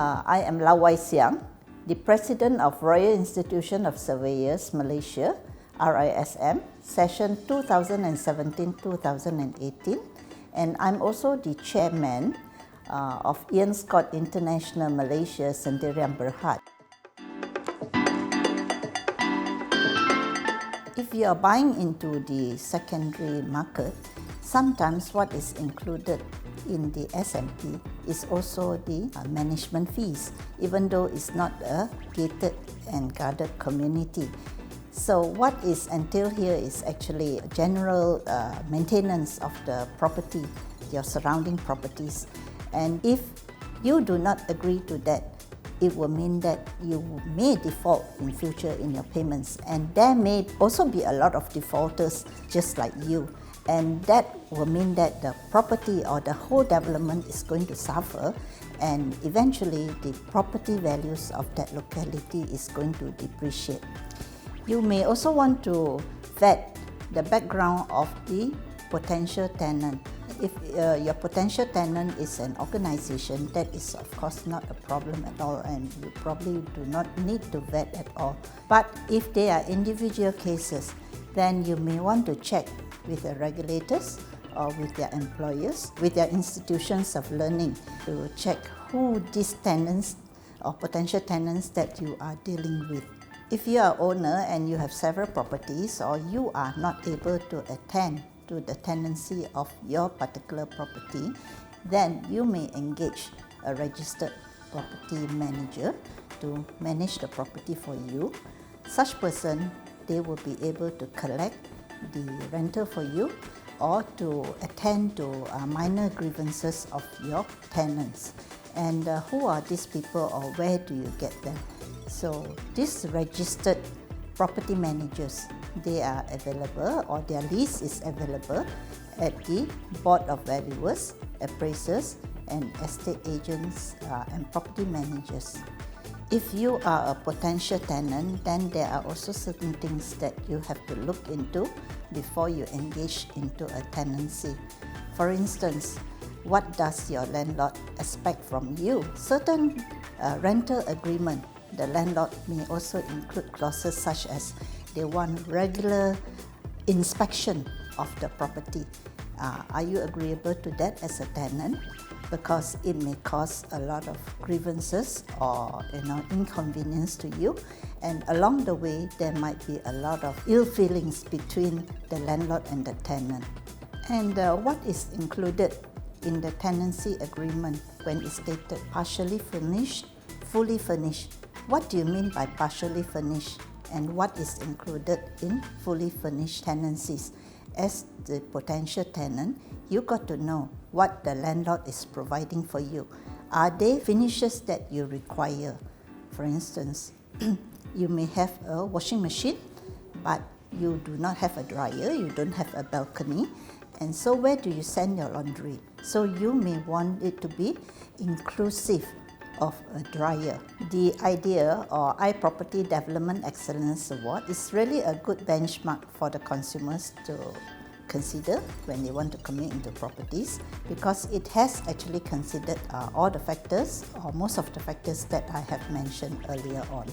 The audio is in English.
I am Seang, the President of Royal Institution of Surveyors, Malaysia, RISM, session 2017-2018, and I'm also the Chairman of Ian Scott International Malaysia Sendirian Berhad. If you are buying into the secondary market, sometimes what is included in the SMP is also the management fees, even though it's not a gated and guarded community. So what is entailed here is actually general maintenance of the property, your surrounding properties. And if you do not agree to that, it will mean that you may default in future in your payments, and there may also be a lot of defaulters just like you, and that will mean that the property or the whole development is going to suffer, and eventually the property values of that locality is going to depreciate. You may also want to vet the background of the potential tenant. If your potential tenant is an organization, that is of course not a problem at all, and you probably do not need to vet at all. But if they are individual cases, then you may want to check with the regulators or with their employers, with their institutions of learning, to check who these tenants or potential tenants that you are dealing with. If you are owner and you have several properties, or you are not able to attend to the tenancy of your particular property, then you may engage a registered property manager to manage the property for you. Such person, they will be able to collect the rental for you or to attend to minor grievances of your tenants. And who are these people, or where do you get them? So these registered property managers, they are available, or their list is available at the Board of Valuers, Appraisers, and Estate Agents and Property Managers. If you are a potential tenant, then there are also certain things that you have to look into before you engage into a tenancy. For instance, what does your landlord expect from you? Certain rental agreement, the landlord may also include clauses such as they want regular inspection of the property. Are you agreeable to that as a tenant? Because it may cause a lot of grievances or inconvenience to you, and along the way there might be a lot of ill feelings between the landlord and the tenant. And what is included in the tenancy agreement when it's stated partially furnished, fully furnished? What do you mean by partially furnished, and what is included in fully furnished tenancies? As the potential tenant, you got to know what the landlord is providing for you. Are they finishes that you require? For instance, you may have a washing machine, but you do not have a dryer, you don't have a balcony, and so where do you send your laundry? So you may want it to be inclusive of a dryer. The idea or iProperty Development Excellence Award is really a good benchmark for the consumers to consider when they want to commit into properties, because it has actually considered all the factors, or most of the factors that I have mentioned earlier on.